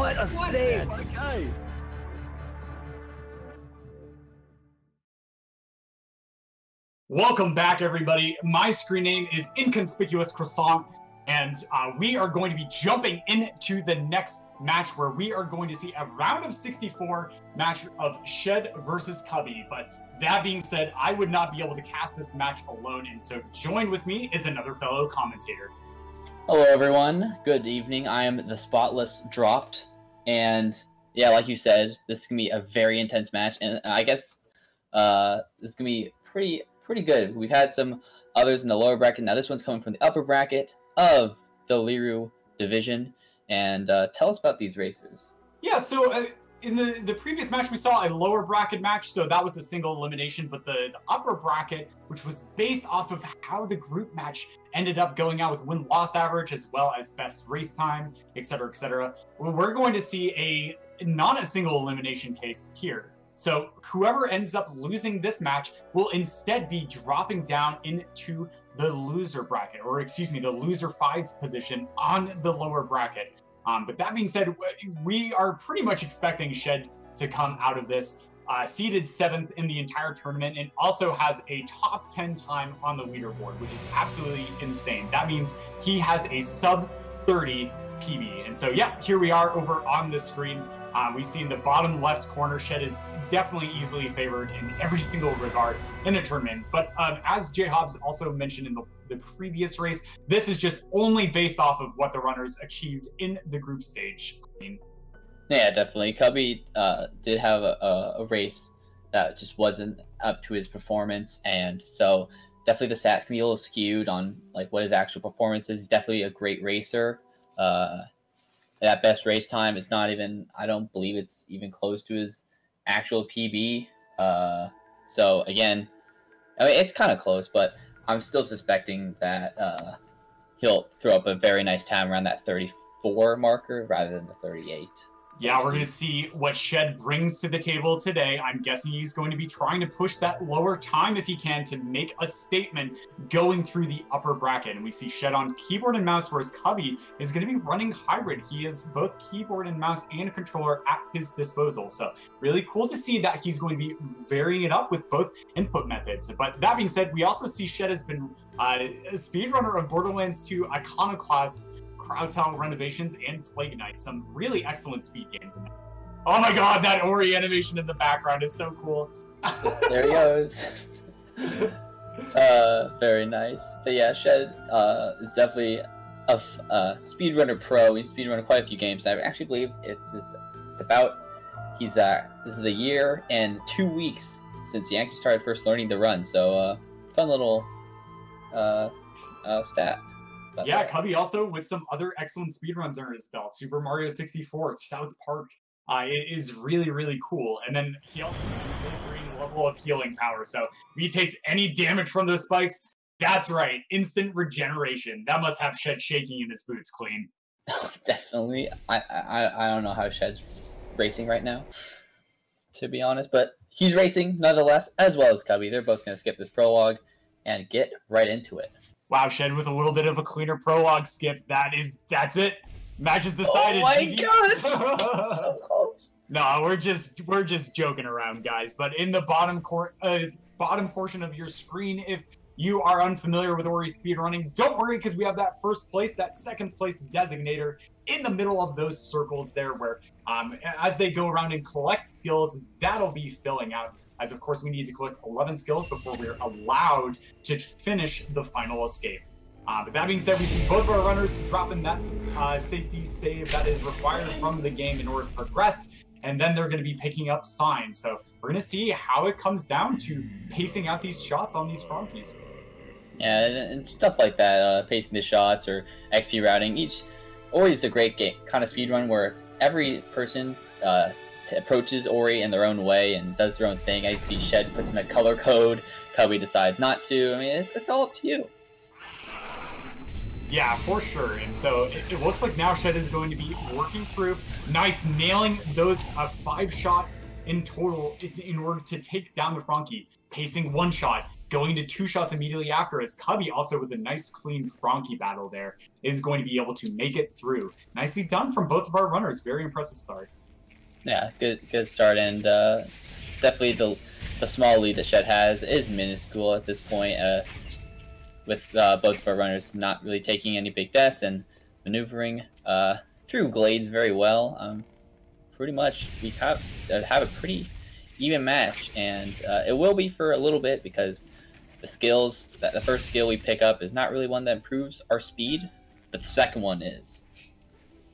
What a save! Okay. Welcome back, everybody. My screen name is Inconspicuous Croissant, and we are going to be jumping into the next match where we are going to see a round of 64 match of Shed versus Cubby. But that being said, I would not be able to cast this match alone, and so joined with me is another fellow commentator. Hello, everyone. Good evening. I am the Spotless Dropped, and yeah, like you said, this is gonna be a very intense match, and I guess this is gonna be pretty good. We've had some others in the lower bracket. Now this one's coming from the upper bracket of the Liru division. And tell us about these racers. Yeah, so in the previous match, we saw a lower bracket match, so that was a single elimination. But the upper bracket, which was based off of how the group match ended up going out with win-loss average as well as best race time, etc., etc., we're going to see not a single elimination case here. So whoever ends up losing this match will instead be dropping down into the loser bracket, or excuse me, the loser 5 position on the lower bracket. But that being said, we are pretty much expecting Shed to come out of this seeded 7th in the entire tournament, and also has a top 10 time on the leaderboard, which is absolutely insane. That means he has a sub 30 PB. And so, yeah, here we are over on the screen. We see in the bottom left corner, Shed is definitely easily favored in every single regard in the tournament. But as J Hobbs also mentioned in the previous race, this is just only based off of what the runners achieved in the group stage. Yeah, definitely. Cubby did have a race that just wasn't up to his performance, and so definitely the stats can be a little skewed on like what his actual performance is. He's definitely a great racer. That best race time is not even, I don't believe it's even close to his actual PB. So again, I mean, it's kind of close, but I'm still suspecting that he'll throw up a very nice time around that 34 marker rather than the 38. Yeah, we're going to see what Shed brings to the table today. I'm guessing he's going to be trying to push that lower time if he can to make a statement going through the upper bracket. And we see Shed on keyboard and mouse, whereas Cubby is going to be running hybrid. He has both keyboard and mouse and a controller at his disposal. So really cool to see that he's going to be varying it up with both input methods. But that being said, we also see Shed has been a speedrunner of Borderlands 2 Iconoclasts, Crowdtown Renovations, and Plague Knight. Some really excellent speed games in there. Oh my god, that Ori animation in the background is so cool. There he goes. Very nice. But yeah, Shed is definitely a speedrunner pro. He's speedrunner quite a few games. I actually believe it's about this is a year and 2 weeks since he actually started first learning to run. So fun little stat. Yeah, Cubby also with some other excellent speedruns under his belt. Super Mario 64, South Park. It is really, really cool. And then he also has a Wolverine level of healing power. So if he takes any damage from those spikes, that's right, instant regeneration. That must have Shed shaking in his boots clean. Definitely. I don't know how Shed's racing right now, to be honest. But he's racing nonetheless, as well as Cubby. They're both going to skip this prologue and get right into it. Wow, Shed with a little bit of a cleaner prologue skip. That's it. Match is decided. Oh my god! So close. No, we're just joking around, guys. But in the bottom portion of your screen, if you are unfamiliar with Ori speedrunning, don't worry, because we have that first place, that second place designator in the middle of those circles there, where as they go around and collect skills, that'll be filling out. As of course, we need to collect 11 skills before we're allowed to finish the final escape. But that being said, we see both of our runners dropping that safety save that is required from the game in order to progress, and then they're going to be picking up signs. So we're going to see how it comes down to pacing out these shots on these Frankies. Yeah, and stuff like that, pacing the shots or XP routing. Ori's a great game, kind of speedrun where every person approaches Ori in their own way and does their own thing. I see Shed puts in a color code, Cubby decides not to. I mean, it's all up to you. Yeah, for sure. And so it looks like now Shed is going to be working through, nailing those 5 shot in total in order to take down the Frankie. Pacing 1 shot, going to 2 shots immediately after, as Cubby also with a nice clean Frankie battle there is going to be able to make it through. Nicely done from both of our runners. Very impressive start. Yeah, good start, and definitely the small lead that Shed has is minuscule at this point, with both of our runners not really taking any big deaths and maneuvering through glades very well. Pretty much we have a pretty even match, and it will be for a little bit, because the first skill we pick up is not really one that improves our speed, but the second one is.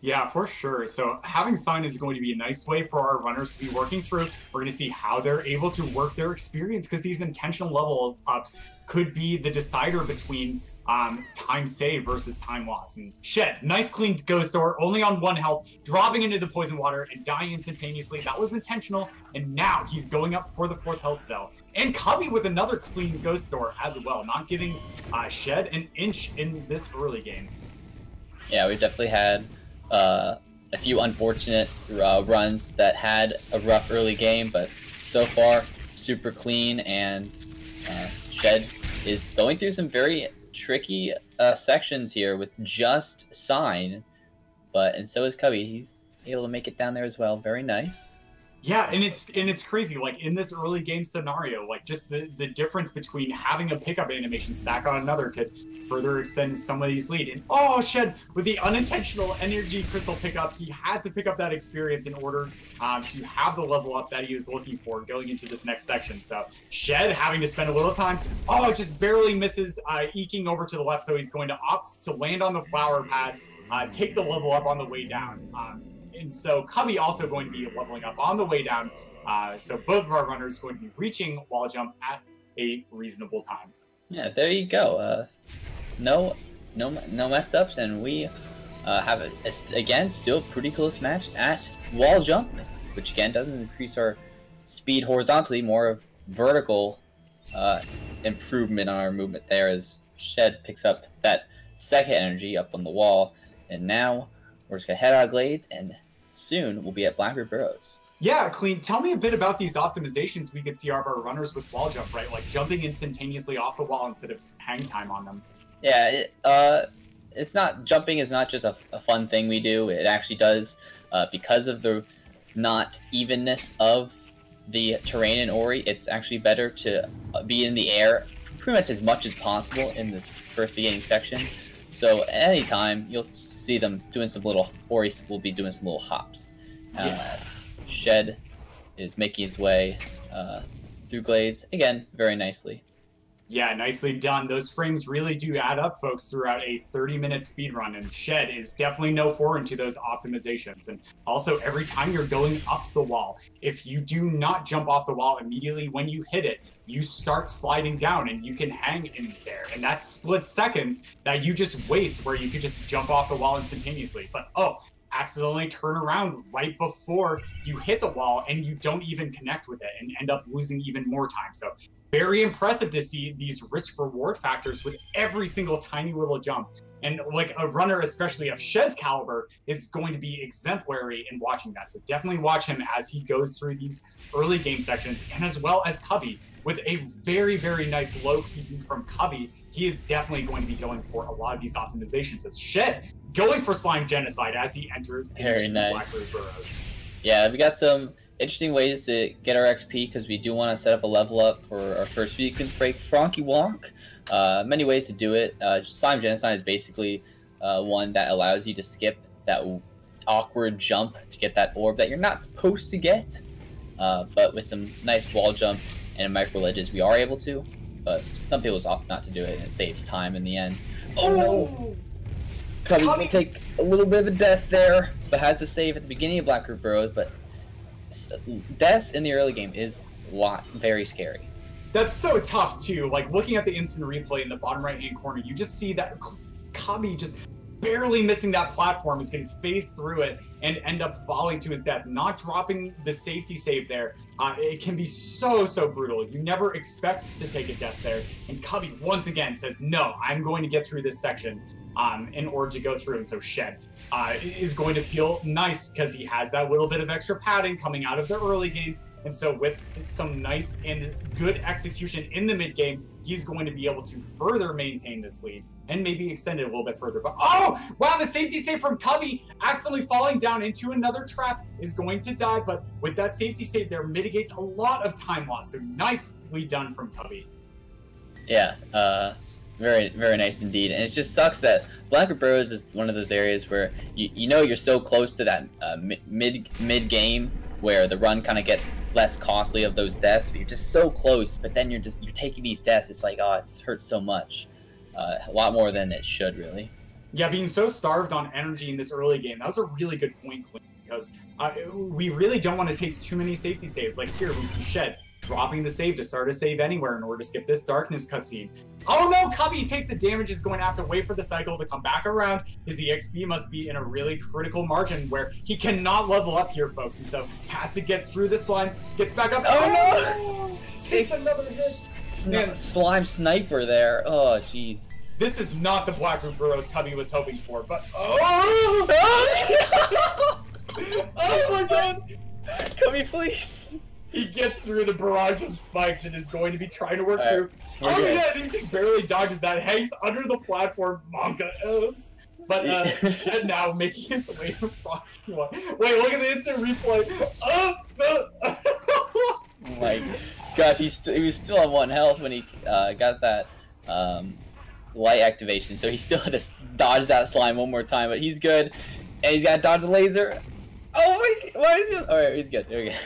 Yeah, for sure. So having Sign is going to be a nice way for our runners to be working through. We're going to see how they're able to work their experience, because these intentional level ups could be the decider between time save versus time loss. And Shed, nice clean ghost door, only on 1 health, dropping into the poison water and dying instantaneously. That was intentional, and now he's going up for the 4th health cell. And Cubby with another clean ghost door as well, not giving Shed an inch in this early game. Yeah, we've definitely had a few unfortunate runs that had a rough early game, but so far super clean, and Shed is going through some very tricky sections here with just Sign, and so is Cubby. He's able to make it down there as well. Very nice. Yeah, and it's crazy. Like in this early game scenario, like just the difference between having a pickup animation stack on another could further extend somebody's lead. And oh, Shed with the unintentional energy crystal pickup, he had to pick up that experience in order to have the level up that he was looking for going into this next section. So Shed having to spend a little time. Oh, it just barely misses, eking over to the left. So he's going to opt to land on the flower pad, take the level up on the way down. And so Cubby also going to be leveling up on the way down. So both of our runners going to be reaching wall jump at a reasonable time. Yeah, there you go. No mess ups, and we have again still a pretty close match at wall jump, which again doesn't increase our speed horizontally, more of vertical improvement on our movement there, as Shed picks up that second energy up on the wall, and now we're just gonna head out of glades, and soon we'll be at Blackbird Burrows. Yeah, Clean, tell me a bit about these optimizations we could see out of our runners with wall jump, right? Like jumping instantaneously off the wall instead of hang time on them. Yeah, jumping is not just a fun thing we do. It actually does, because of the not evenness of the terrain in Ori, it's actually better to be in the air pretty much as possible in this first beginning section. So anytime you'll see them doing some little, Ori will be doing some little hops. Shed is making his way through glades, again, very nicely. Yeah, nicely done. Those frames really do add up, folks, throughout a 30-minute speed run, and Shed is definitely no foreign to those optimizations. And also, every time you're going up the wall, if you do not jump off the wall immediately when you hit it, you start sliding down and you can hang in there. And that's split seconds that you just waste where you could just jump off the wall instantaneously. But accidentally turn around right before you hit the wall and you don't even connect with it and end up losing even more time. So very impressive to see these risk-reward factors with every single tiny little jump. And like a runner, especially of Shed's caliber, is going to be exemplary in watching that. So definitely watch him as he goes through these early game sections, and as well as Cubby. With a very, very nice low peaking from Cubby, he is definitely going to be going for a lot of these optimizations, as Shed going for Slime Genocide as he enters into Blackbird Burrows. Yeah, we got some interesting ways to get our XP, because we do want to set up a level up for our first Beacon Break Frankie Walk. Many ways to do it. Slime Genocide is basically one that allows you to skip that awkward jump to get that orb that you're not supposed to get. But with some nice wall jump and micro ledges, we are able to. But some people opt not to do it, and it saves time in the end. Oh no! Cubby's gonna take a little bit of a death there, but has to save at the beginning of Blackbird Burrows. But deaths in the early game is very scary. That's so tough too. Like looking at the instant replay in the bottom right-hand corner, you just see that Cubby just barely missing that platform is going to phase through it and end up falling to his death, not dropping the safety save there. It can be so brutal. You never expect to take a death there. And Cubby once again says, no, I'm going to get through this section. in order to go through. And so Shed is going to feel nice because he has that little bit of extra padding coming out of the early game. And so with some nice and good execution in the mid game, he's going to be able to further maintain this lead and maybe extend it a little bit further. But oh, wow, the safety save from Cubby, accidentally falling down into another trap, is going to die. But with that safety save there, mitigates a lot of time loss. So nicely done from Cubby. Yeah, very, very nice indeed. And it just sucks that Blackwood Burrows is one of those areas where you know you're so close to that mid game where the run kind of gets less costly of those deaths, but you're just so close. But then you're taking these deaths. It's like, oh, it hurts so much, a lot more than it should really. Yeah, being so starved on energy in this early game, that was a really good point, Clint, because we really don't want to take too many safety saves. Like here, we see Shed dropping the save to start a save anywhere in order to skip this darkness cutscene. Oh no, Cubby takes the damage, is going to have to wait for the cycle to come back around. His EXP must be in a really critical margin where he cannot level up here, folks, and so has to get through the slime, gets back up. Oh no! Takes another hit. Slime sniper there. Oh, jeez. This is not the Blackwood Burrows Cubby was hoping for, but oh! Oh my god! Cubby, please! He gets through the barrage of spikes and is going to be trying to work through. Oh yeah, he just barely dodges that. Hangs under the platform, Monka is. But Shed now making his way to Rocky One. Wait, look at the instant replay. Oh my gosh, he was still on 1 health when he got that light activation, so he still had to dodge that slime one more time, but he's good. And he's got to dodge the laser. Oh my, why is he? Alright, he's good. There we go.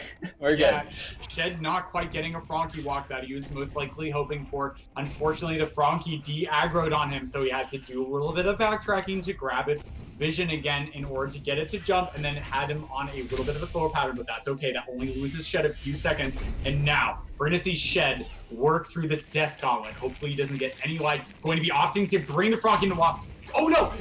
We're good. Yeah, Shed not quite getting a Frankie walk that he was most likely hoping for. Unfortunately, the Frankie de-aggroed on him, so he had to do a little bit of backtracking to grab its vision again in order to get it to jump, and then had him on a little bit of a slower pattern, but that's okay. That only loses Shed a few seconds. And now, we're going to see Shed work through this death gauntlet. Hopefully he doesn't get any light. Going to be opting to bring the Frankie into walk. Oh no!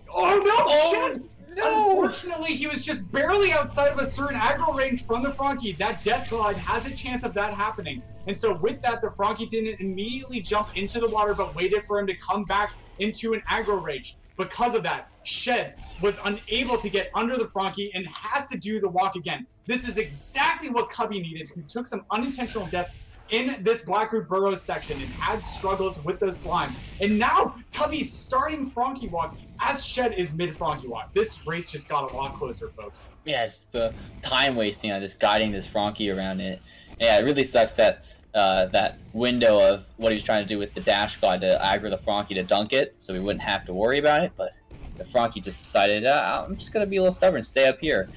Oh no! Shed! No! Unfortunately, he was just barely outside of a certain aggro range from the Frankie. That death glide has a chance of that happening. And so with that, the Frankie didn't immediately jump into the water, but waited for him to come back into an aggro range. Because of that, Shed was unable to get under the Frankie and has to do the walk again. This is exactly what Cubby needed, who took some unintentional deaths in this Blackwood Burrows section and had struggles with those slimes. And now Cubby's starting Frankie walk as Shed is mid Frankie walk. This race just got a lot closer, folks. Yeah, it's the time wasting on just guiding this Frankie around it. Yeah, it really sucks that that window of what he was trying to do with the dash glide to aggro the Frankie to dunk it, so we wouldn't have to worry about it. But the Frankie just decided, I'm just gonna be a little stubborn, stay up here.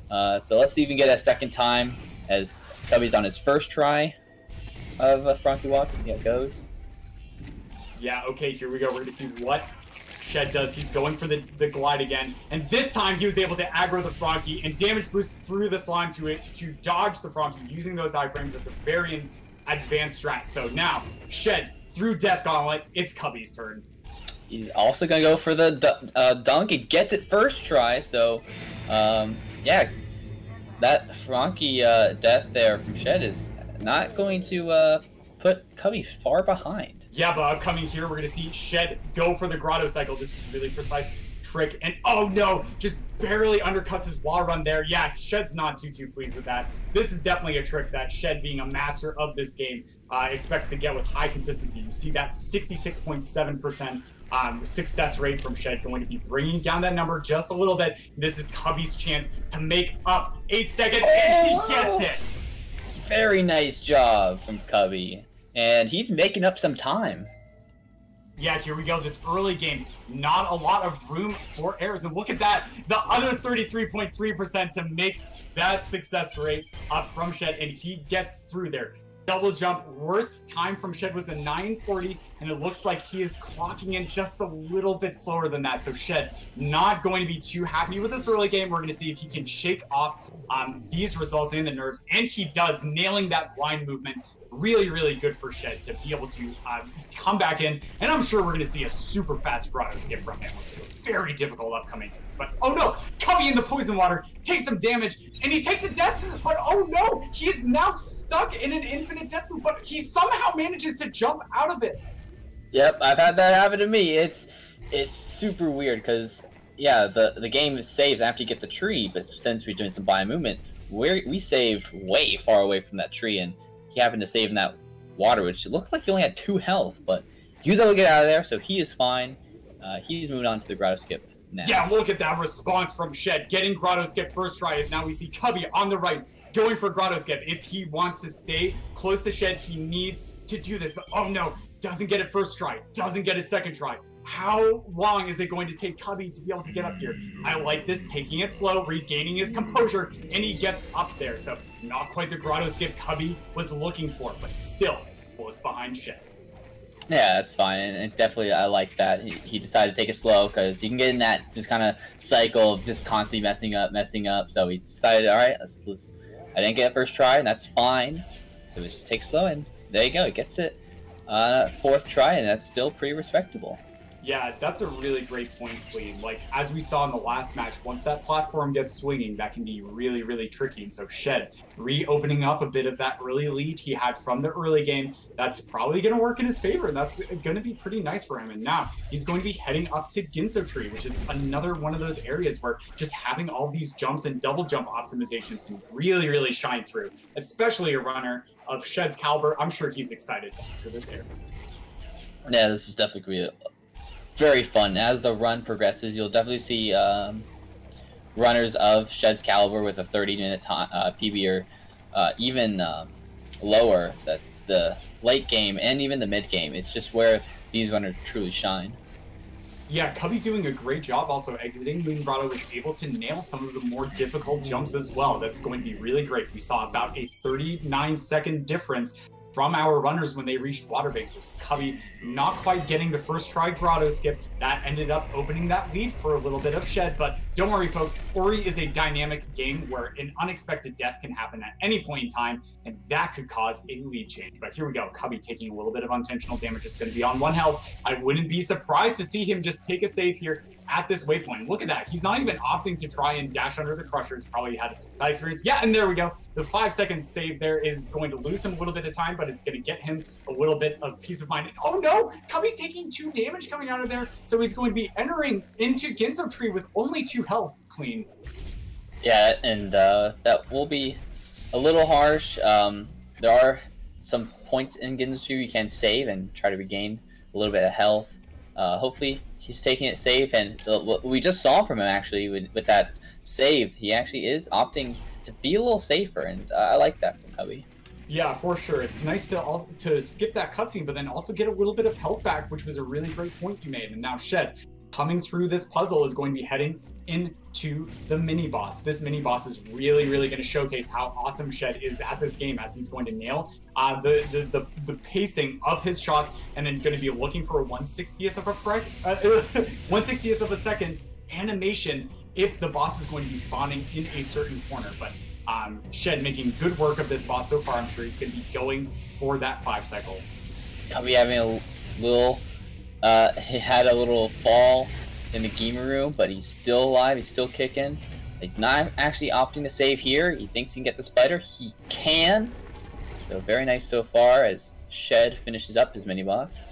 So let's see if we can get a second time as Cubby's on his first try of a Frankie walk. See how it goes. Yeah, okay, here we go. We're going to see what Shed does. He's going for the glide again. And this time he was able to aggro the Frankie and damage boost through the slime to dodge the Frankie using those iframes. That's a very advanced strat. So now, Shed through Death Gauntlet. It's Cubby's turn. He's also going to go for the dunk. He gets it first try. So, yeah, that Frankie death there from Shed is not going to put Cubby far behind. Yeah, but upcoming here, we're going to see Shed go for the Grotto Cycle. This is a really precise trick. And oh no, just barely undercuts his wall run there. Yeah, Shed's not too pleased with that. This is definitely a trick that Shed, being a master of this game, expects to get with high consistency. You see that 66.7% success rate from Shed, going to be bringing down that number just a little bit. This is Cubby's chance to make up 8 seconds, and he gets it. Very nice job from Cubby, and he's making up some time. Yeah, here we go. This early game, not a lot of room for errors, and look at that, the other 33.3% to make that success rate up from Shed, and he gets through there. Double jump, worst time from Shed was a 940, and it looks like he is clocking in just a little bit slower than that. So Shed not going to be too happy with this early game. We're going to see if he can shake off these results and the nerves, and he does, nailing that blind movement. Really, really good for Shed to be able to come back in, and I'm sure we're going to see a super fast Grotto skip from him, which is a very difficult upcoming thing. But oh no, Cubby in the poison water takes some damage, and he takes a death, but oh no, he is now stuck in an infinite death loop, but he somehow manages to jump out of it. Yep, I've had that happen to me. it's super weird because yeah, the game saves after you get the tree, but since we're doing some bio movement, we saved way far away from that tree, and he happened to save in that water, which looks like he only had 2 health, but he was able to get out of there, so he is fine. He's moving on to the grotto skip now. Yeah, look at that response from Shed. Getting grotto skip first try as now we see Cubby on the right going for grotto skip. If he wants to stay close to Shed, he needs to do this, but oh no, doesn't get it first try, doesn't get it second try. How long is it going to take Cubby to be able to get up here? I like this, taking it slow, regaining his composure, and he gets up there. So not quite the grotto skip Cubby was looking for, but still close behind Shed. Yeah, that's fine, and definitely I like that. He decided to take it slow because you can get in that just kind of cycle of just constantly messing up. So he decided, all right, let's I didn't get it first try, and that's fine. So just take it slow, and there you go, he gets it 4th try, and that's still pretty respectable. Yeah, that's a really great point, Clean. Like, as we saw in the last match, once that platform gets swinging, that can be really, really tricky. And so Shed reopening up a bit of that early lead he had from the early game, that's probably going to work in his favor. That's going to be pretty nice for him. And now he's going to be heading up to Ginso Tree, which is another one of those areas where just having all these jumps and double jump optimizations can really, really shine through, especially a runner of Shed's caliber. I'm sure he's excited to enter this area. Yeah, this is definitely going to be very fun. As the run progresses, you'll definitely see runners of Shed's caliber with a 30-minute PB or even lower. That the late game and even the mid game. It's just where these runners truly shine. Yeah, Cubby doing a great job also exiting. Moon Grotto was able to nail some of the more difficult jumps as well. That's going to be really great. We saw about a 39-second difference from our runners when they reached water bases. Cubby not quite getting the first try grotto skip. That ended up opening that lead for a little bit of Shed, but don't worry folks, Ori is a dynamic game where an unexpected death can happen at any point in time, and that could cause a lead change. But here we go, Cubby taking a little bit of unintentional damage. It's going to be on 1 health. I wouldn't be surprised to see him just take a save here at this waypoint. Look at that. He's not even opting to try and dash under the crushers. Probably had that experience. Yeah, and there we go. The 5-second save there is going to lose him a little bit of time, but it's going to get him a little bit of peace of mind. Oh no! Cubby taking 2 damage coming out of there, so he's going to be entering into Ginso Tree with only 2 health clean. Yeah, and that will be a little harsh. There are some points in Ginso Tree you can save and try to regain a little bit of health. Hopefully he's taking it safe, and what we just saw from him actually with that save, he actually is opting to be a little safer, and I like that from Cubby. Yeah, for sure. It's nice to skip that cutscene, but then also get a little bit of health back, which was a really great point you made. And now Shed, coming through this puzzle, is going to be heading into the mini-boss. This mini-boss is really, really going to showcase how awesome Shed is at this game, as he's going to nail the pacing of his shots, and then going to be looking for a 1/60th of a 1/60th of a second animation if the boss is going to be spawning in a certain corner. But Shed making good work of this boss so far. I'm sure he's going to be going for that 5 cycle. Cubby having a little, he had a little fall in the gamer room, but he's still alive. He's still kicking. He's not actually opting to save here. He thinks he can get the spider. He can. So very nice so far as Shed finishes up his mini boss.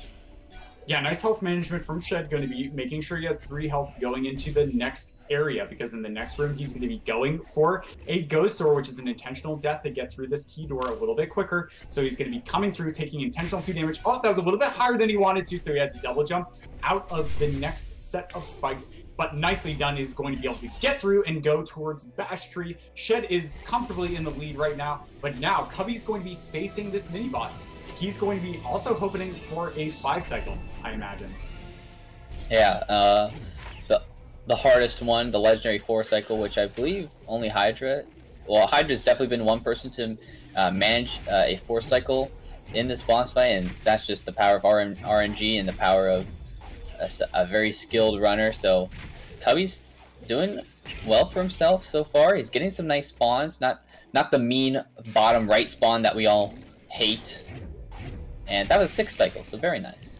Yeah, nice health management from Shed. Going to be making sure he has 3 health going into the next area, because in the next room he's going to be going for a ghost door, which is an intentional death to get through this key door a little bit quicker. So he's going to be coming through, taking intentional 2 damage. Oh, that was a little bit higher than he wanted to, so he had to double jump out of the next set of spikes. But nicely done, is going to be able to get through and go towards Bash Tree. Shed is comfortably in the lead right now, but now Cubby's going to be facing this mini boss. He's going to be also hoping for a 5 cycle, I imagine. Yeah, the hardest one, the legendary 4 cycle, which I believe only Hydra. Well, Hydra's definitely been one person to manage a 4 cycle in this boss fight, and that's just the power of RNG and the power of a very skilled runner. So Cubby's doing well for himself so far. He's getting some nice spawns, not the mean bottom right spawn that we all hate. And that was 6 cycles, so very nice.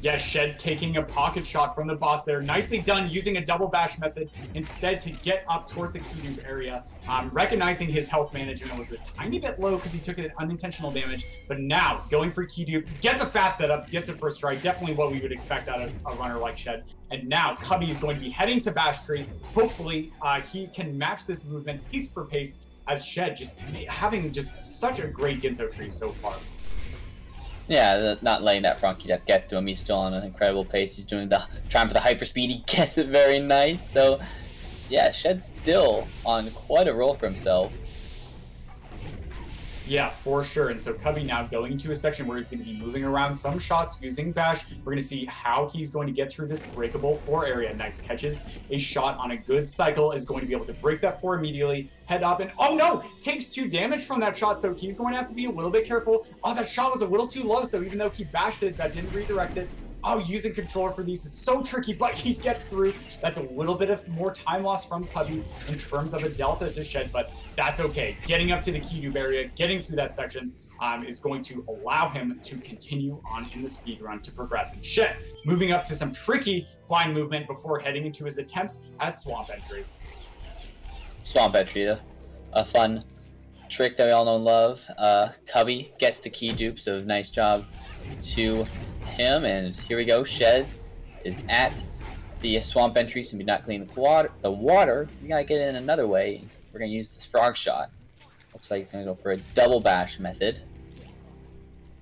Yeah, Shed taking a pocket shot from the boss there. Nicely done using a double bash method instead to get up towards the key dupe area. Recognizing his health management was a tiny bit low because he took an unintentional damage. But now going for key dupe, gets a fast setup, gets a first strike. Definitely what we would expect out of a runner like Shed. And now Cubby is going to be heading to bash tree. Hopefully he can match this movement piece for pace as Shed just having just such a great Ginso tree so far. Yeah, not letting that Frankie Death get to him. He's still on an incredible pace. He's doing trying for the hyper speed. He gets it very nice. So, yeah, Shed's still on quite a roll for himself. Yeah, for sure. And so Cubby now going into a section where he's going to be moving around some shots using bash. We're going to see how he's going to get through this breakable 4 area. Nice catches. A shot on a good cycle is going to be able to break that 4 immediately. Head up and, oh no, takes 2 damage from that shot. So he's going to have to be a little bit careful. Oh, that shot was a little too low. So even though he bashed it, that didn't redirect it. Oh, using controller for these is so tricky, but he gets through. That's a little bit of more time loss from Cubby in terms of a delta to Shed, but that's okay. Getting up to the key dupe area, getting through that section is going to allow him to continue on in the speed run to progress. And Shed moving up to some tricky blind movement before heading into his attempts at Swamp Entry. Swamp Entry, a fun trick that we all know and love. Cubby gets the key dupe, so nice job to him, and here we go. Shed is at the swamp entry, so we're not cleaning the water. We gotta get in another way. We're gonna use this frog shot. Looks like he's gonna go for a double bash method.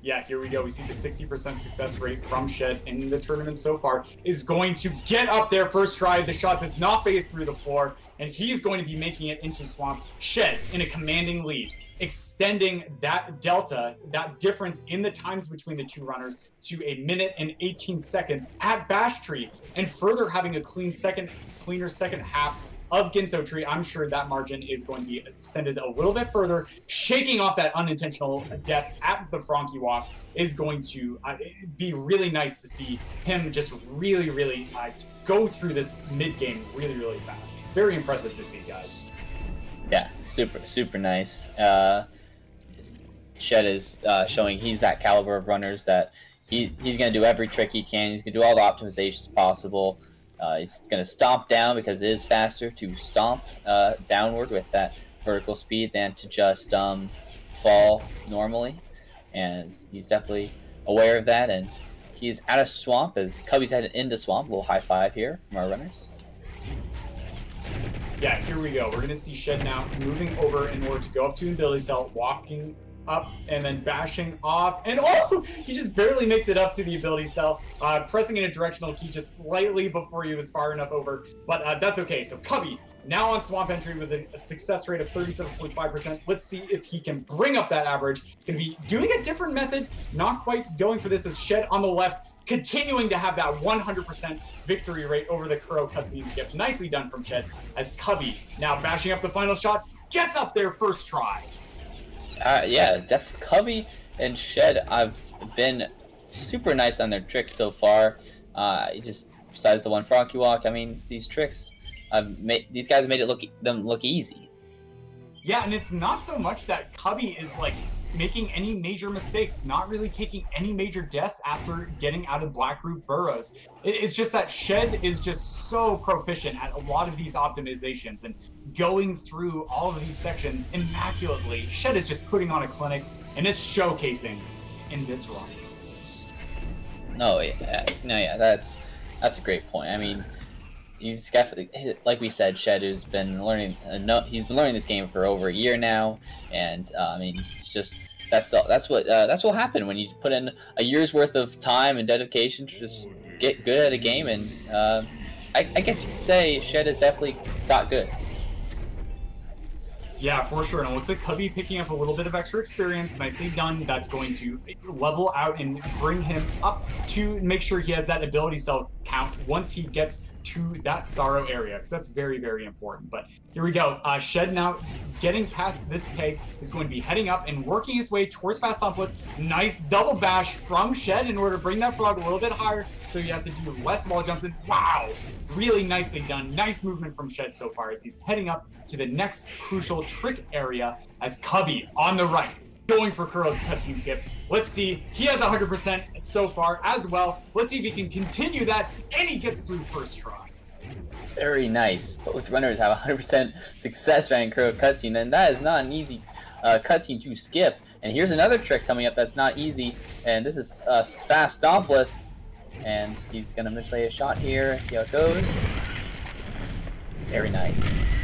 Yeah, here we go. We see the 60% success rate from Shed in the tournament so far. Is going to get up there first try. The shot does not phase through the floor, and he's going to be making it into Swamp. Shed in a commanding lead, extending that delta, that difference in the times between the 2 runners to 1 minute and 18 seconds at Bash Tree, and further having a cleaner second half of Ginso Tree. I'm sure that margin is going to be extended a little bit further. Shaking off that unintentional death at the Frankie Walk is going to be really nice to see him just really go through this mid-game really fast. Very impressive to see, guys. Yeah, super nice. Shed is showing he's that caliber of runners that he's gonna do every trick he can. He's gonna do all the optimizations possible. He's gonna stomp down because it is faster to stomp downward with that vertical speed than to just fall normally. And he's definitely aware of that. And he's at a swamp as Cubby's headed into swamp. A little high five here from our runners. Yeah, here we go. We're going to see Shed now moving over in order to go up to ability cell, walking up and then bashing off. And oh, he just barely makes it up to the ability cell, pressing in a directional key just slightly before he was far enough over. But that's okay. So Cubby now on Swamp Entry with a success rate of 37.5%. Let's see if he can bring up that average. Going to be doing a different method, not quite going for this as Shed on the left, continuing to have that 100% victory rate over the Kuro cutscene skip. Nicely done from Shed as Cubby now bashing up the final shot, gets up there first try. Yeah, Cubby and Shed have been super nice on their tricks so far. Just besides the one Frankie Walk, I mean, these tricks, these guys made them look easy. Yeah, and it's not so much that Cubby is like making any major mistakes, not really taking any major deaths after getting out of Black Root burrows. It's just that Shed is just so proficient at a lot of these optimizations and going through all of these sections immaculately. Shed is just putting on a clinic, and it's showcasing in this run. No, yeah, that's a great point. I mean, he's definitely, like we said, Shed has been learning. He's been learning this game for over a year now, and I mean, it's just that's what happened when you put in a year's worth of time and dedication to just get good at a game. And I guess you could say Shed has definitely got good. Yeah, for sure. And it looks like Cubby picking up a little bit of extra experience. Nicely done. That's going to level out and bring him up to make sure he has that ability cell count once he gets to that Sorrow area, because that's very important. But here we go. Shed now getting past this peg is going to be heading up and working his way towards Fast Lumpless. Nice double bash from Shed in order to bring that frog a little bit higher, so he has to do less wall jumps. And wow, really nicely done. Nice movement from Shed so far as he's heading up to the next crucial trick area as Cubby on the right going for Kuro's cutscene skip. Let's see. He has 100% so far as well. Let's see if he can continue that, and he gets through first try. Very nice. Both runners have 100% success rate in Kuro cutscene, and that is not an easy cutscene to skip. And here's another trick coming up that's not easy, and this is fast stompless, and he's gonna misplay a shot here. See how it goes. Very nice.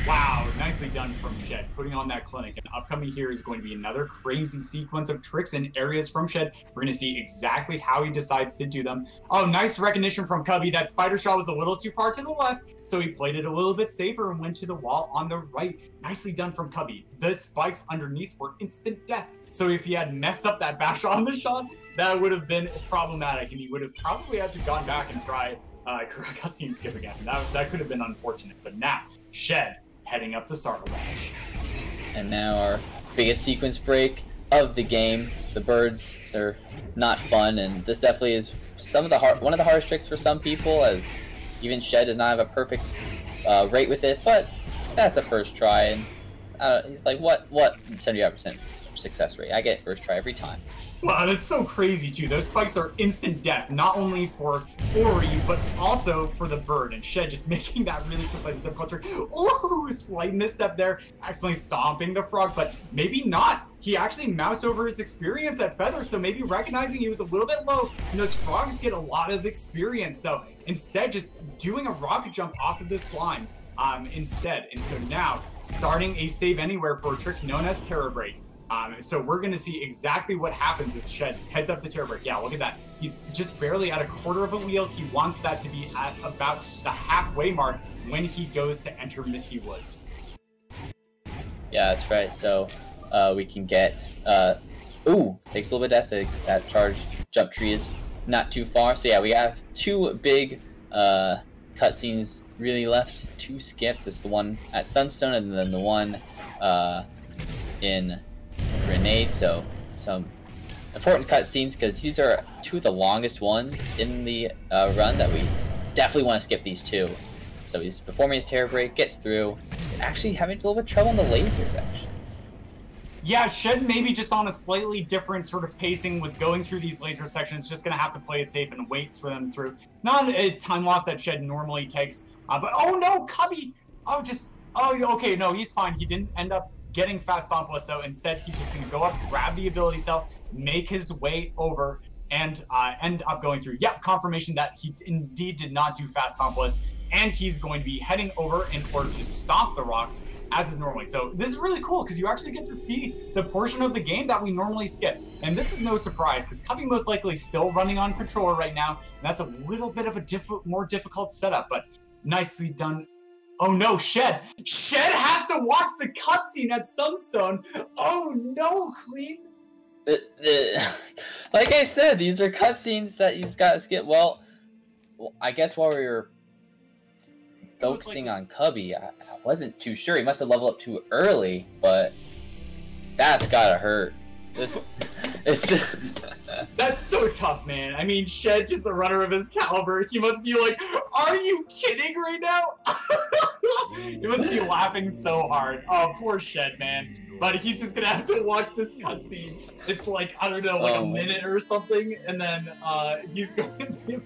Wow, nicely done from Shed, putting on that clinic. And upcoming here is going to be another crazy sequence of tricks and areas from Shed. We're going to see exactly how he decides to do them. Oh, nice recognition from Cubby. That spider shot was a little too far to the left, so he played it a little bit safer and went to the wall on the right. Nicely done from Cubby. The spikes underneath were instant death. So if he had messed up that bash on the shot, that would have been problematic, and he would have probably had to gone back and try cutscene skip again. That could have been unfortunate. But now, Shed heading up to Sorrow Match. And now our biggest sequence break of the game. The birds, they're not fun, and this definitely is one of the hardest tricks for some people, as even Shed does not have a perfect rate with it, but that's a first try, and he's like, what 75% success rate? I get first try every time. Wow, that's so crazy too. Those spikes are instant death, not only for Ori, but also for the bird. And Shed just making that really precise difficult trick. Ooh, slight misstep there, accidentally stomping the frog, but maybe not. He actually moused over his experience at Feather, so maybe recognizing he was a little bit low, and those frogs get a lot of experience. So instead, just doing a rocket jump off of this slime instead. And so now, starting a save anywhere for a trick known as Terror Break. So we're going to see exactly what happens as Shed heads up the Terror Break. Yeah, look at that. He's just barely at a quarter of a wheel. He wants that to be at about the halfway mark when he goes to enter Misty Woods. Yeah, that's right. So we can get... ooh, takes a little bit of death. That charge jump tree is not too far. So yeah, we have two big cutscenes really left to skip. This is the one at Sunstone, and then the one in Grenade. So some important cutscenes, because these are two of the longest ones in the run that we definitely want to skip these two. So he's performing his Terror Break, gets through, actually having a little bit of trouble on the lasers, actually. Yeah, Shed maybe just on a slightly different sort of pacing with going through these laser sections, just going to have to play it safe and wait for them through. Not a time loss that Shed normally takes, but oh no, Cubby! Oh, okay, no, he's fine. He didn't end up getting fast stompless, so instead he's just going to go up, grab the ability cell, make his way over, and end up going through. Yep, confirmation that he indeed did not do fast stompless, and he's going to be heading over in order to stomp the rocks as is normally. So this is really cool because you actually get to see the portion of the game that we normally skip. And this is no surprise because Cubby most likely still running on controller right now, and that's a little bit of a more difficult setup, but nicely done. Oh no, Shed! Shed has to watch the cutscene at Sunstone! Oh no, Clean! Like I said, these are cutscenes that he's got to skip. Well, I guess while we were focusing on Cubby, I wasn't too sure. He must have leveled up too early, but that's gotta hurt. It's just... That's so tough, man. I mean, Shed, just a runner of his caliber, he must be like, are you kidding right now? He must be laughing so hard. Oh, poor Shed, man. But he's just gonna have to watch this cutscene. It's like, I don't know, like a minute or something, and then he's going to be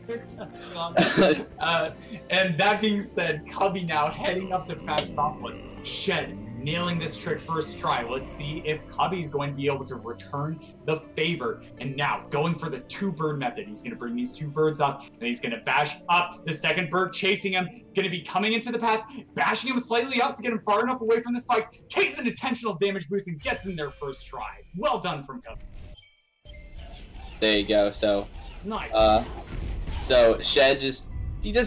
and that being said, Cubby now heading up to fast stompless. Shed nailing this trick first try. Let's see if Cubby's going to be able to return the favor. And now going for the two-bird method. He's going to bring these two birds up, and he's going to bash up the second bird chasing him. Going to be coming into the pass, bashing him slightly up to get him far enough away from the spikes. Takes an intentional damage boost and gets in there first try. Well done from Cubby. There you go. So nice. So Shed just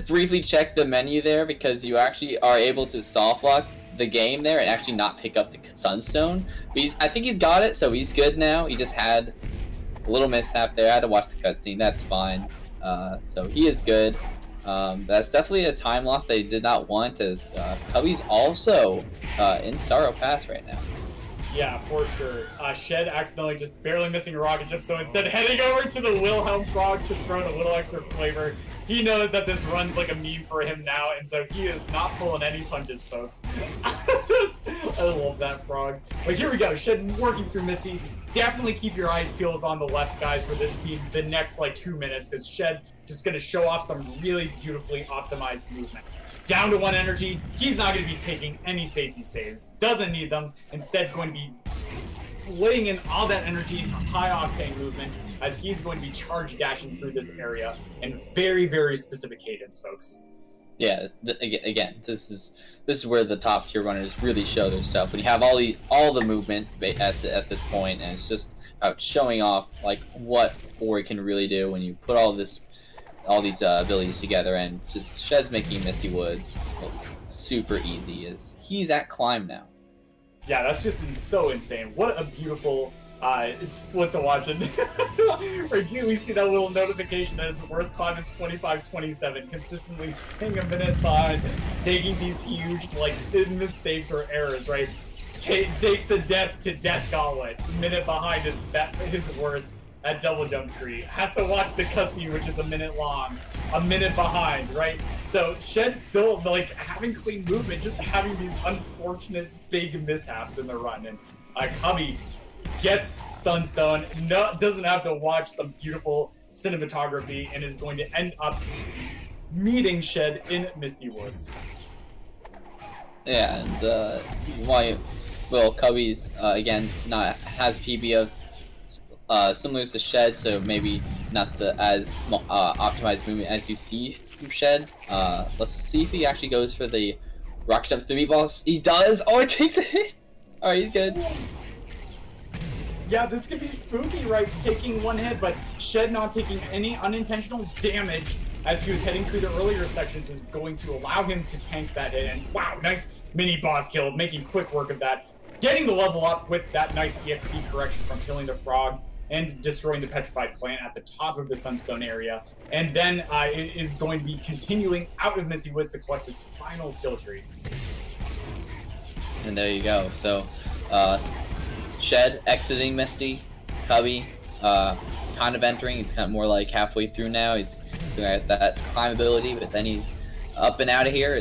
briefly checked the menu there, because you actually are able to soft lock the game there and actually not pick up the Sunstone. But I think he's got it, so he's good now. He just had a little mishap there. I had to watch the cutscene. That's fine. So he is good. That's definitely a time loss they did not want, as Cubby's also in Sorrow Pass right now. Yeah, for sure. Shed accidentally just barely missing a rocket jump, so instead heading over to the Wilhelm frog to throw in a little extra flavor. He knows that this runs like a meme for him now, and so he is not pulling any punches, folks. I love that frog. But here we go, Shed working through Misty. Definitely keep your eyes peeled on the left, guys, for the next like 2 minutes, because Shed just gonna show off some really beautifully optimized movement. Down to 1 energy, he's not going to be taking any safety saves. Doesn't need them. Instead, going to be laying in all that energy into high-octane movement as he's going to be charge dashing through this area in very, very specific cadence, folks. Yeah, again, this is where the top tier runners really show their stuff. When you have all the movement at this point, and it's just about showing off like what Ori can really do when you put all these abilities together, and just Shed's making Misty Woods look super easy as he's at climb now. Yeah, that's just so insane. What a beautiful split to watch. And right here we see that little notification that his worst climb is 25-27, consistently staying a minute behind, taking these huge like mistakes or errors, right? Takes a death to Death Gauntlet, minute behind his worst. At double jump tree, has to watch the cutscene, which is a minute long, a minute behind, right? So Shed's still like having clean movement, just having these unfortunate big mishaps in the run. And Cubby gets Sunstone, doesn't have to watch some beautiful cinematography, and is going to end up meeting Shed in Misty Woods. Yeah, and Cubby's again has PB of similar to Shed, so maybe not the as optimized movement as you see from Shed. Let's see if he actually goes for the rocket jump 3 meatballs. He does! Oh, it takes a hit! Alright, he's good. Yeah, this could be spooky, right? Taking 1 hit, but Shed not taking any unintentional damage as he was heading through the earlier sections is going to allow him to tank that hit. And wow, nice mini boss kill, making quick work of that. Getting the level up with that nice EXP correction from killing the frog and destroying the petrified plant at the top of the Sunstone area. And then is going to be continuing out of Misty Woods to collect his final skill tree. And there you go. So, Shed exiting Misty, Cubby kind of entering. He's kind of more like halfway through now. He's still got that climb ability, but then he's up and out of here.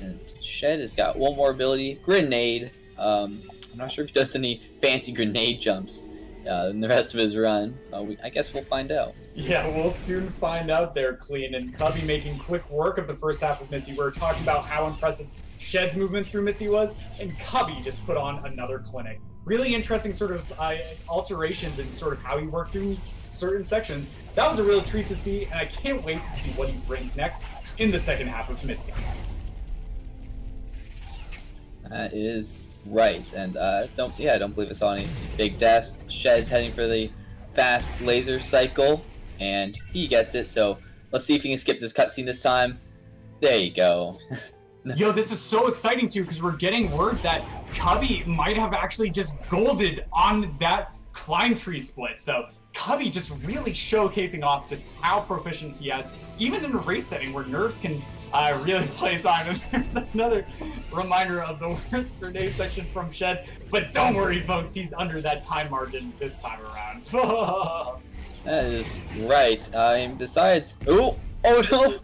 And Shed has got one more ability, Grenade. I'm not sure if he does any fancy grenade jumps in the rest of his run. I guess we'll find out. Yeah, we'll soon find out there, Clean. And Cubby making quick work of the first half of Misty. We were talking about how impressive Shed's movement through Misty was, and Cubby just put on another clinic. Really interesting sort of alterations in sort of how he worked through certain sections. That was a real treat to see, and I can't wait to see what he brings next in the second half of Misty. That is right, and don't believe I saw any big deaths. Shed's heading for the fast laser cycle, and he gets it. So let's see if he can skip this cutscene this time. There you go. Yo, this is so exciting too, because we're getting word that Cubby might have actually just golded on that climb tree split. So Cubby just really showcasing off just how proficient he is, even in a race setting where nerves can really play time. And there's another reminder of the worst grenade section from Shed. But don't worry, folks, he's under that time margin this time around. That is right. Besides, oh no,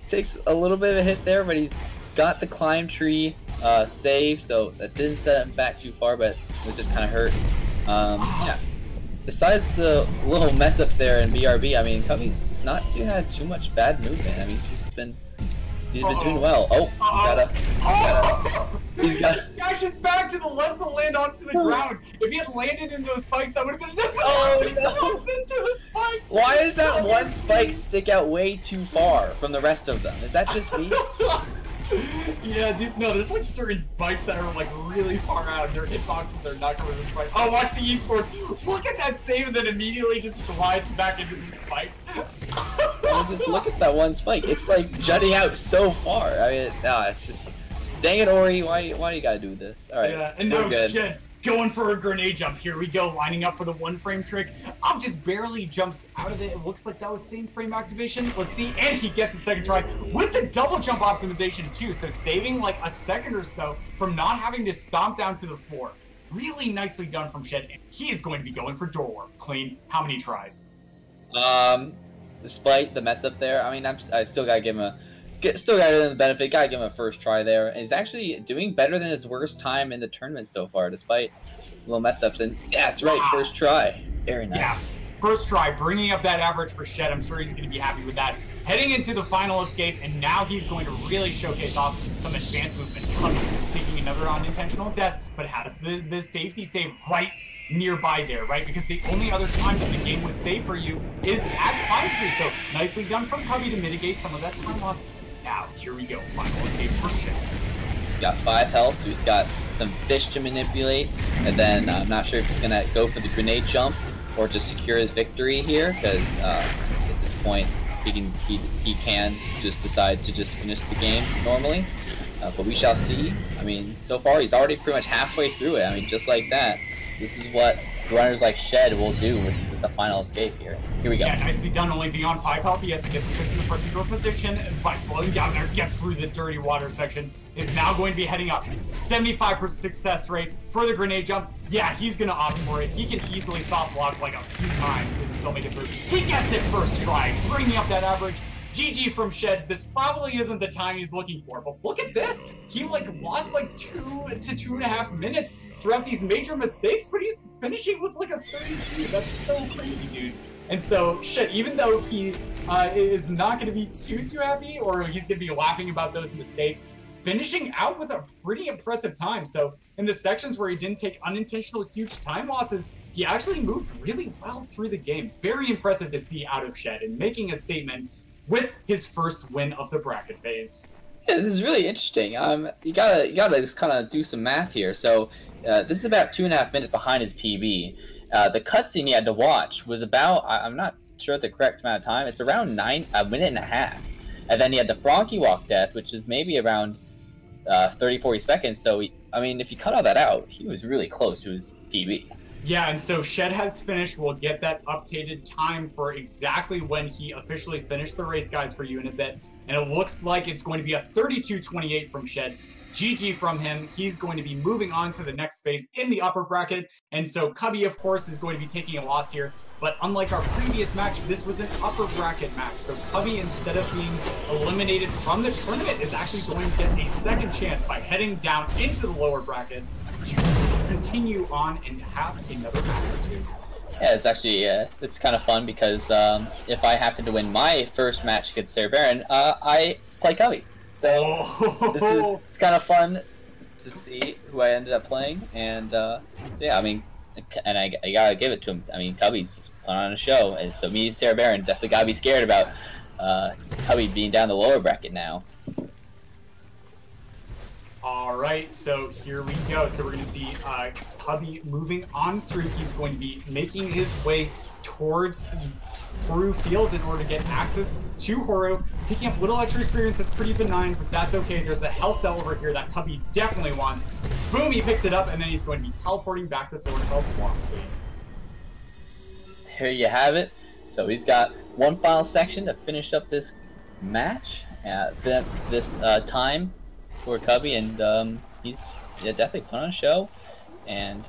takes a little bit of a hit there, but he's got the climb tree save, so that didn't set him back too far, but it was just kind of hurt. Yeah. Besides the little mess up there in BRB, I mean, Cubby's not had too much bad movement. I mean, he's been doing well. Oh, he's got. Guys, just back to the left to land onto the ground. If he had landed in those spikes, that would have been. Oh no! Into the spikes. Why does that one spike stick out way too far from the rest of them? Is that just me? Yeah, dude, no, there's like certain spikes that are like really far out and their hitboxes are not going to the spike. Oh, watch the esports. Look at that save and then immediately just glides back into the spikes. Just look at that one spike. It's like jutting out so far. I mean, no, it's just, dang it, Ori, why do you gotta do this? All right, yeah, and no shit. Going for a grenade jump. Here we go, lining up for the one frame trick. Up just barely jumps out of it. It looks like that was same frame activation. Let's see, and he gets a second try with the double jump optimization too. So saving like a second or so from not having to stomp down to the floor. Really nicely done from Shed. And he is going to be going for door warp. Clean. How many tries? Despite the mess up there, I mean, I still gotta give him still gotta give him the benefit. Gotta give him a first try there. And he's actually doing better than his worst time in the tournament so far, despite little mess ups. And yeah, that's right, first try. Very nice. Yeah, first try, bringing up that average for Shed. I'm sure he's going to be happy with that. Heading into the final escape, and now he's going to really showcase off some advanced movement. Taking another unintentional death, but has the safety save right nearby there, right? Because the only other time that the game would save for you is at Climb Tree. So nicely done from Cubby to mitigate some of that time loss. Now, here we go. Final escape for Shed. Got 5 health, so he's got some fish to manipulate, and then I'm not sure if he's gonna go for the grenade jump or just secure his victory here, because at this point he can just decide to just finish the game normally. But we shall see. I mean, so far he's already pretty much halfway through it. I mean, just like that. This is what runners like Shed will do with the final escape here. Here we go. Yeah, nicely done. Only beyond 5 health. He has to get the fish in the particular position. By slowing down there, gets through the dirty water section. Is now going to be heading up. 75% success rate for the grenade jump. Yeah, he's going to opt for it. He can easily soft block like a few times and still make it through. He gets it first try, bringing up that average. GG from Shed. This probably isn't the time he's looking for, but look at this. He lost 2 to 2.5 minutes throughout these major mistakes, but he's finishing with a 32. That's so crazy, dude. And so, Shed, even though he is not going to be too happy, or he's going to be laughing about those mistakes, finishing out with a pretty impressive time. So in the sections where he didn't take unintentional huge time losses, he actually moved really well through the game. Very impressive to see out of Shed, and making a statement with his first win of the bracket phase. Yeah, this is really interesting. You gotta just kind of do some math here. So this is about 2.5 minutes behind his PB. The cutscene he had to watch was about, I'm not sure the correct amount of time. It's around a minute and a half. And then he had the Frankie Walk death, which is maybe around 30-40 seconds. So I mean, if you cut all that out, he was really close to his PB. Yeah, and so Shed has finished. We'll get that updated time for exactly when he officially finished the race, guys, for you in a bit. And it looks like it's going to be a 32:28 from Shed. GG from him. He's going to be moving on to the next phase in the upper bracket. And so Cubby, of course, is going to be taking a loss here. But unlike our previous match, this was an upper bracket match. So Cubby, instead of being eliminated from the tournament, is actually going to get a second chance by heading down into the lower bracket to continue on and have another match or two. Yeah, it's actually it's kind of fun because if I happen to win my first match against Sarah Baron, I play Cubby. So it's kind of fun to see who I ended up playing, and so yeah, I mean, and I gotta give it to him. I mean, Cubby's just put on a show, and so me and Sarah Baron definitely gotta be scared about Cubby being down the lower bracket now. All right, so here we go. So we're going to see Cubby moving on through. He's going to be making his way towards Horu Fields in order to get access to Horu. Picking up little extra experience that's pretty benign, but that's okay. There's a health cell over here that Cubby definitely wants. Boom, he picks it up, and then he's going to be teleporting back to Thornfeld Swamp. Here you have it. So he's got one final section to finish up this match. This time for Cubby, and he's definitely put on a show, and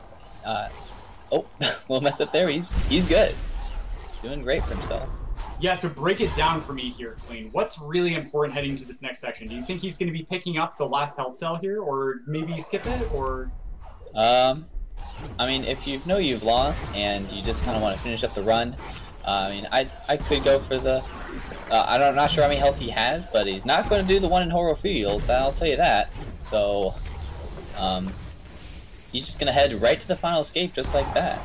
oh, little mess up there. He's good, doing great for himself. Yeah, so break it down for me here, Clean. What's really important heading to this next section? Do you think he's going to be picking up the last health cell here, or maybe skip it, or? I mean, if you know you've lost and you just kind of want to finish up the run, I mean, I could go for the. I'm not sure how many health he has, but he's not going to do the one in Horu Fields, I'll tell you that. So, he's just going to head right to the final escape just like that.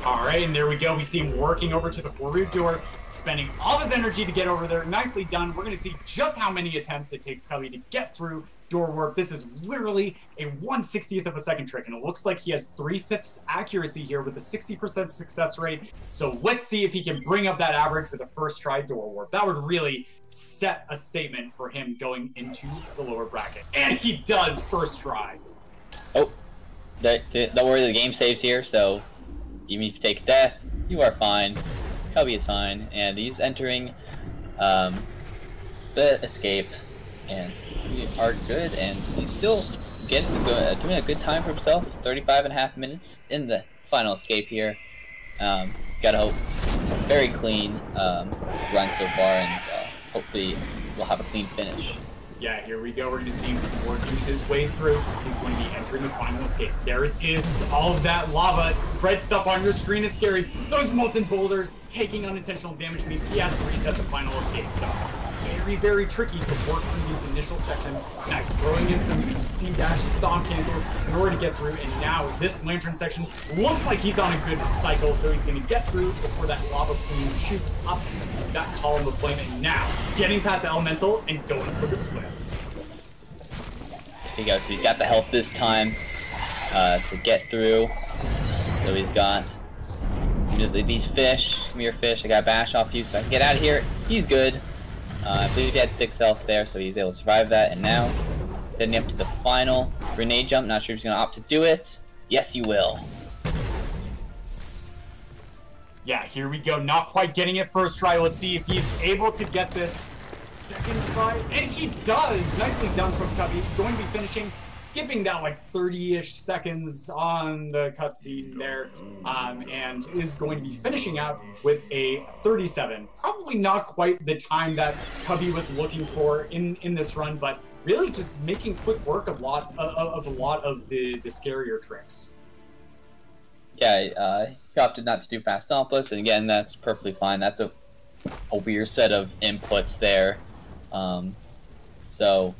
Alright, and there we go. We see him working over to the Horu door, spending all his energy to get over there. Nicely done. We're going to see just how many attempts it takes Cubby to get through door warp. This is literally a 1/60th of a second trick, and it looks like he has 3/5 accuracy here with a 60% success rate. So let's see if he can bring up that average for the first try door warp. That would really set a statement for him going into the lower bracket. And he does first try. Oh, don't worry, the game saves here, so even if you take death, you are fine. Cubby is fine, and he's entering the escape and we are good, and he's still doing a good time for himself. 35.5 minutes in the final escape here. Gotta hope very clean run so far, and hopefully we'll have a clean finish. Yeah, here we go. We're going to see him working his way through. He's going to be entering the final escape. There it is. All of that lava. Red stuff on your screen is scary. Those molten boulders taking unintentional damage means he has to reset the final escape. So very, very tricky to work through these initial sections. Next, throwing in some C-dash stomp cancels in order to get through. And now this lantern section looks like he's on a good cycle. So he's going to get through before that lava plume shoots up that column of flame. And now getting past the elemental and going for the split. There you go. So he's got the health this time to get through. So he's got these fish. Come here, fish. I got to bash off you so I can get out of here. He's good. I believe he had 6 health there, so he's able to survive that. And now, heading up to the final grenade jump. Not sure if he's going to opt to do it. Yes, he will. Yeah, here we go. Not quite getting it first try. Let's see if he's able to get this second try. And he does! Nicely done from Cubby. Going to be finishing, skipping that like 30-ish seconds on the cutscene there. And is going to be finishing out with a 37. Probably not quite the time that Cubby was looking for in this run, but really just making quick work of a lot of the scarier tricks. Yeah, he opted not to do fast stompless, and again, that's perfectly fine. That's a weird set of inputs there. So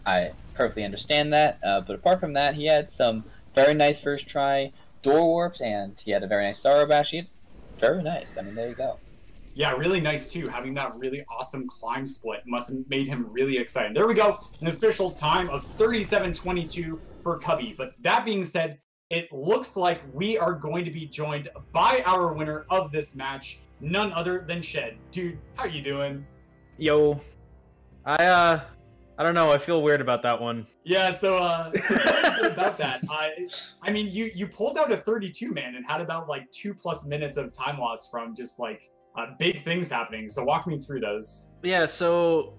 I perfectly understand that. But apart from that, he had some very nice first try door warps, and he had a very nice Sorrow Bash. Very nice. I mean, there you go. Yeah, really nice too. Having that really awesome climb split must have made him really excited. There we go. An official time of 37:22 for Cubby. But that being said, it looks like we are going to be joined by our winner of this match, none other than Shed. Dude, how you doing? Yo, I don't know. I feel weird about that one. Yeah, so tell me a bit about that. I mean, you pulled out a 32 man and had about like 2+ minutes of time loss from just like big things happening. So walk me through those. Yeah, so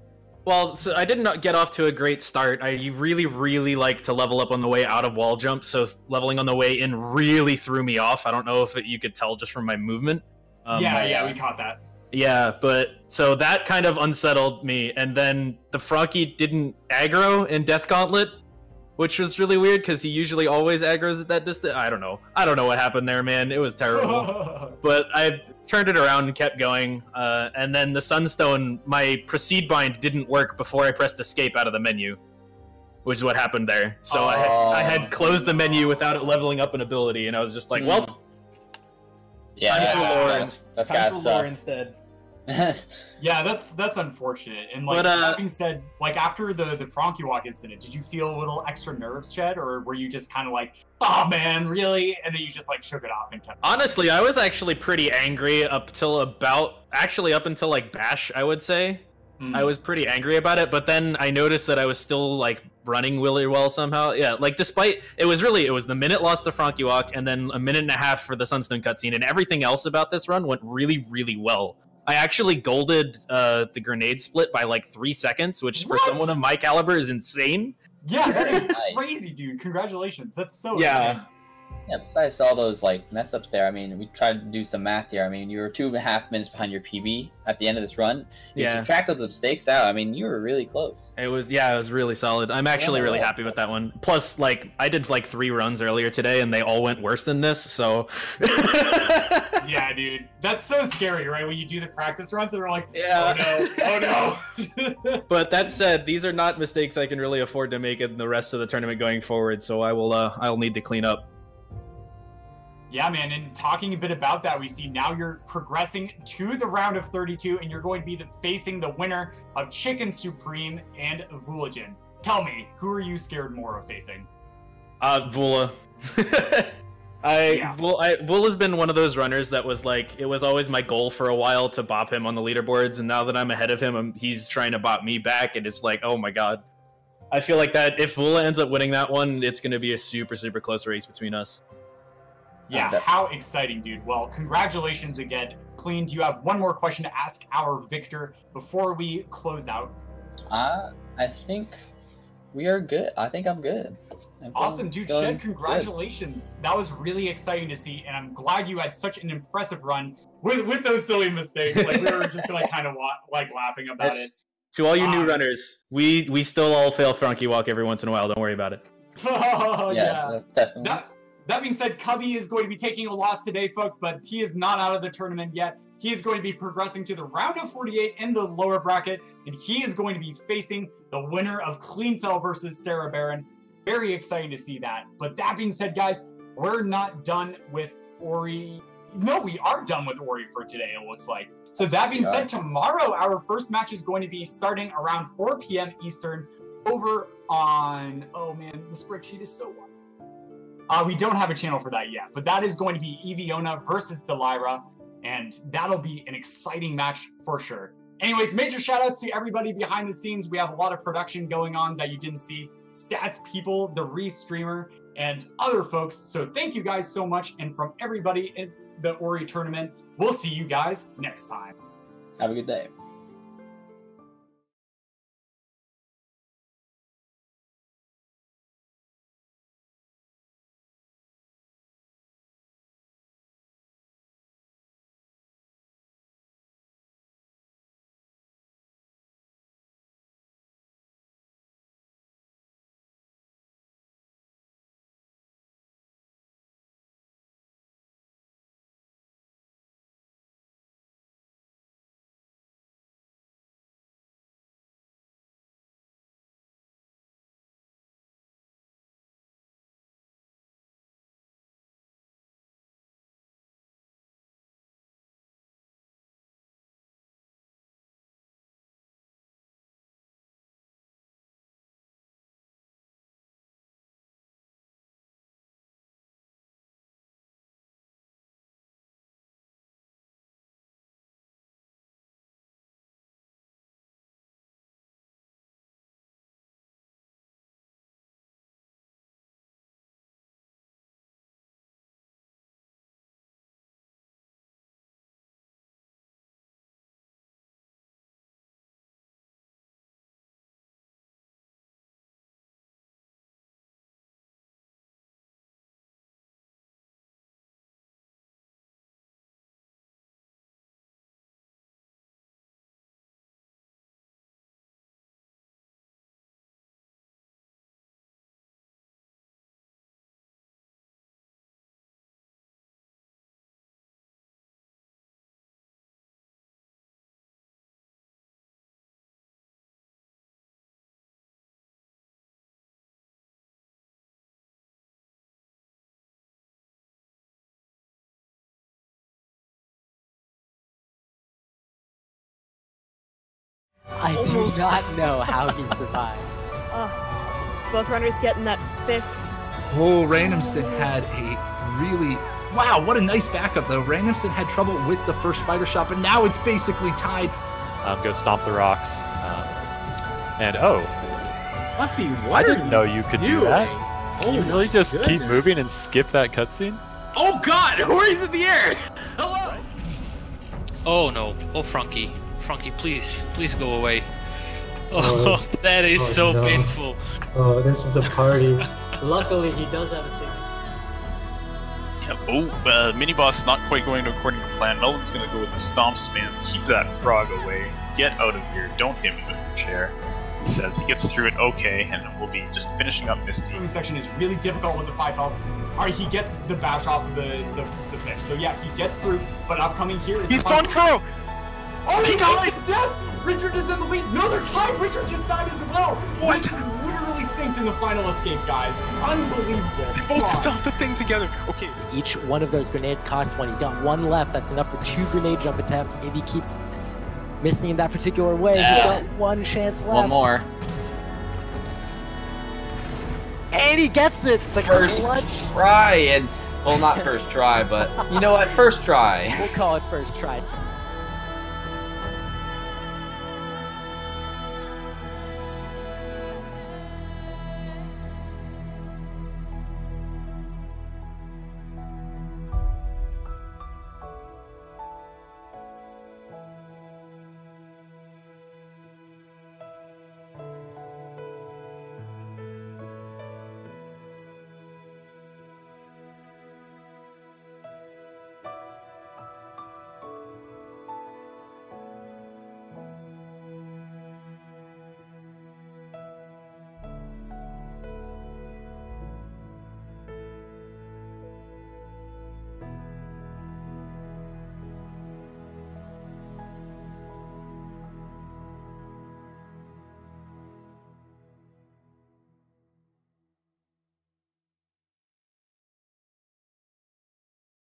I did not get off to a great start. I really like to level up on the way out of wall jump, so leveling on the way in really threw me off. I don't know if you could tell just from my movement. Yeah, we caught that. Yeah, but so that kind of unsettled me, and then the Frankie didn't aggro in Death Gauntlet, which was really weird because he usually always aggroes at that distance. I don't know what happened there, man. It was terrible. But I turned it around and kept going, and then the Sunstone, my Proceed Bind didn't work before I pressed Escape out of the menu, which is what happened there. So I had closed the menu without it leveling up an ability, and I was just like, well, yeah, time for lore instead. Yeah, that's unfortunate. And like that being said, like after the Frankie Walk incident, did you feel a little extra nerves, Shed, or were you just kind of like, oh man, really? And then you just like shook it off and kept. Honestly, I was actually pretty angry up until like Bash, I would say. I was pretty angry about it, but then I noticed that I was still like running really well somehow. Yeah, like despite it was the minute lost to Frankie Walk, and then a minute and a half for the Sunstone cutscene, and everything else about this run went really well. I actually golded the grenade split by like 3 seconds, which for someone of my caliber is insane. Yeah, that is crazy, dude. Congratulations. That's so insane. Yeah, besides all those like mess ups there, I mean, we tried to do some math here. I mean, you were 2.5 minutes behind your PB at the end of this run. You subtracted the mistakes out. I mean, you were really close. It was really solid. I'm actually really happy with that one. Plus, like, I did like 3 runs earlier today, and they all went worse than this. So. Yeah, dude, that's so scary, right? When you do the practice runs, and they're like, oh no. But that said, these are not mistakes I can really afford to make in the rest of the tournament going forward. So I'll need to clean up. Yeah, man, and talking a bit about that, we see now you're progressing to the round of 32, and you're going to be facing the winner of Chicken Supreme and Vooligan. Tell me, who are you scared more of facing? Vula. Vula's been one of those runners that was like, it was always my goal for a while to bop him on the leaderboards, and now that I'm ahead of him, he's trying to bop me back, and it's like, oh my god. I feel like that if Vula ends up winning that one, it's going to be a super close race between us. Yeah, how exciting, dude. Well, congratulations again. Clean, do you have one more question to ask our victor before we close out? I I think we are good. I think I'm good. Awesome, dude. Shed, congratulations. That was really exciting to see, and I'm glad you had such an impressive run with those silly mistakes. Like, we were just like kind of like laughing about it. To all you new runners, we still all fail Frunky Walk every once in a while. Don't worry about it. Oh, yeah. Definitely. That being said, Cubby is going to be taking a loss today, folks, but he is not out of the tournament yet. He is going to be progressing to the round of 48 in the lower bracket, and he is going to be facing the winner of Cleanfell versus Sarah Barron. Very exciting to see that. But that being said, guys, we're not done with Ori. No, we are done with Ori for today, it looks like. So that being said, tomorrow our first match is going to be starting around 4 p.m. Eastern over on... Oh, man, the spreadsheet is so wide. We don't have a channel for that yet, but that is going to be Eviona versus Delira, and that'll be an exciting match for sure. Anyways, major shout-outs to everybody behind the scenes. We have a lot of production going on that you didn't see. Stats people, the re-streamer, and other folks. So thank you guys so much. And from everybody in the Ori tournament, we'll see you guys next time. Have a good day. I do not know how he survived. Both runners getting that 5th. Oh, Randomson had a really... Wow, what a nice backup, though. Randomson had trouble with the first spider shot, but now it's basically tied. Go stomp the rocks. And oh. Fluffy, what I didn't know you could do that. Can you really just keep moving and skip that cutscene? Oh god, Ori's in the air! Hello! Oh no, oh Frunky. Frunky, please go away. Oh, that is so no. painful. Oh, this is a party. Luckily, he does have a sickness. Yeah, mini boss not quite going according to plan. Melvin's gonna go with the stomp spam. Keep that frog away. Get out of here. Don't hit me with your chair. He says he gets through it okay, and we'll be just finishing up Misty. The section is really difficult with the 5 health. Alright, he gets the bash off of the fish. So yeah, he gets through, but upcoming here is He's gone through! Oh, he died! Death! Richard is in the lead. No, they're tied. Richard just died as well. What? This is literally synced in the final escape, guys. Unbelievable. They both stopped the thing together. Okay. Each one of those grenades costs 1. He's got 1 left. That's enough for 2 grenade jump attempts. If he keeps missing in that particular way, he's got 1 chance left. 1 more. And he gets it. The First clutch. try, and well, not first try, but you know what? First try. We'll call it first try.